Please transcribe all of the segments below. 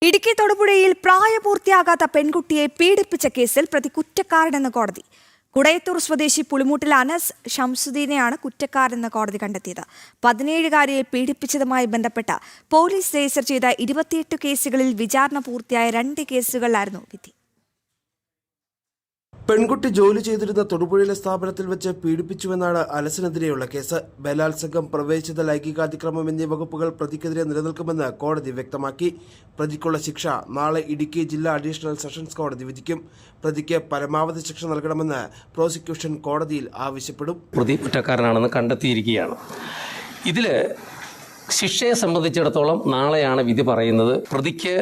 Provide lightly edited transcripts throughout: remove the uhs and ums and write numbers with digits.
ഇടുക്കി തൊടുപുഴയിൽ പ്രായപൂർത്തിയാകാത്ത പെൺകുട്ടിയെ പീഡിപ്പിച്ച കേസിൽ പ്രതി കുറ്റക്കാരനെന്ന് കോടതി. കുടയത്തൂർ സ്വദേശി പുളിമൂട്ടിൽ അനസ് ഷംസുദ്ദീനെയാണ് കുറ്റക്കാരെന്ന് കോടതി കണ്ടെത്തിയത്. 17-കാരിയെ പീഡിപ്പിച്ചതുമായി ബന്ധപ്പെട്ട പോലീസ് രജിസ്റ്റർ ചെയ്ത 28 കേസുകളിൽ വിചാരണ പൂർത്തിയായ 2 കേസുകളിലായിരുന്നു വിധി. പെൺകുട്ടി ജോലി ചെയ്തിരുന്ന തൊടുപുഴയിലെ സ്ഥാപനത്തിൽ വെച്ച് പീഡിപ്പിച്ചുവെന്നാണ് അനസിനെതിരെയുള്ള കേസ്. ബലാത്സംഗം, പ്രവേശിത ലൈംഗികാതിക്രമം എന്നീ വകുപ്പുകൾ പ്രതിക്കെതിരെ നിലനിൽക്കുമെന്ന് കോടതി വ്യക്തമാക്കി. പ്രതിക്കുള്ള ശിക്ഷ നാളെ ഇടുക്കി ജില്ലാ അഡീഷണൽ സെഷൻസ് കോടതി വിധിക്കും. പ്രതിക്ക് പരമാവധി ശിക്ഷ നൽകണമെന്ന് പ്രോസിക്യൂഷൻ കോടതിയിൽ ആവശ്യപ്പെടും. പ്രതി കുറ്റക്കാരനാണെന്ന് കണ്ടെത്തിയിരിക്കുകയാണ്. ഇതില് ശിക്ഷയെ സംബന്ധിച്ചിടത്തോളം നാളെയാണ് വിധി പറയുന്നത്. പ്രതിക്ക്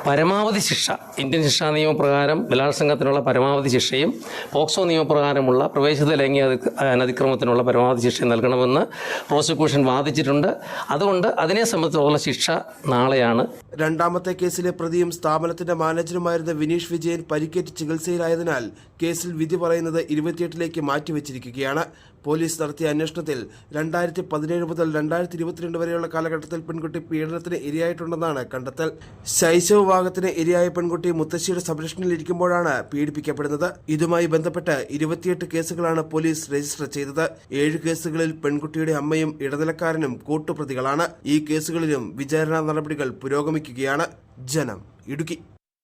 പരമാവധി ശിക്ഷ, ഇന്ത്യൻ ശിക്ഷാ നിയമപ്രകാരം ബലാത്സംഗത്തിനുള്ള പരമാവധി ശിക്ഷയും പോക്സോ നിയമപ്രകാരമുള്ള പ്രവേശിത ലൈംഗിക അനതിക്രമത്തിനുള്ള പരമാവധി ശിക്ഷ നൽകണമെന്ന് പ്രോസിക്യൂഷൻ വാദിച്ചിട്ടുണ്ട്. അതുകൊണ്ട് അതിനെ സംബന്ധിച്ചുള്ള ശിക്ഷ നാളെയാണ്. രണ്ടാമത്തെ കേസിലെ പ്രതിയും സ്ഥാപനത്തിന്റെ മാനേജറുമായിരുന്ന വിനീഷ് വിജയൻ പരിക്കേറ്റ് ചികിത്സയിലായതിനാൽ കേസിൽ വിധി പറയുന്നത് 28ലേക്ക് മാറ്റിവെച്ചിരിക്കുകയാണ്. പോലീസ് നടത്തിയ അന്വേഷണത്തിൽ 2017 മുതൽ 2022 വരെയുള്ള കാലഘട്ടത്തിൽ പെൺകുട്ടി പീഡനത്തിന് ഇരയായിട്ടുണ്ടെന്നാണ് കണ്ടെത്തൽ. ശൈശവ വിവാഹത്തിന് ഇരയായ പെൺകുട്ടി മുത്തശ്ശിയുടെ സംരക്ഷണയിലിരിക്കുമ്പോഴാണ് പീഡിപ്പിക്കപ്പെടുന്നത്. ഇതുമായി ബന്ധപ്പെട്ട് 28 കേസുകളാണ് പോലീസ് രജിസ്റ്റർ ചെയ്തത്. 7 കേസുകളിൽ പെൺകുട്ടിയുടെ അമ്മയും ഇടനിലക്കാരനും കൂട്ടുപ്രതികളാണ്. ഈ കേസുകളിലും വിചാരണാ നടപടികൾ പുരോഗമിക്കുകയാണ്. ജനം, ഇടുക്കി.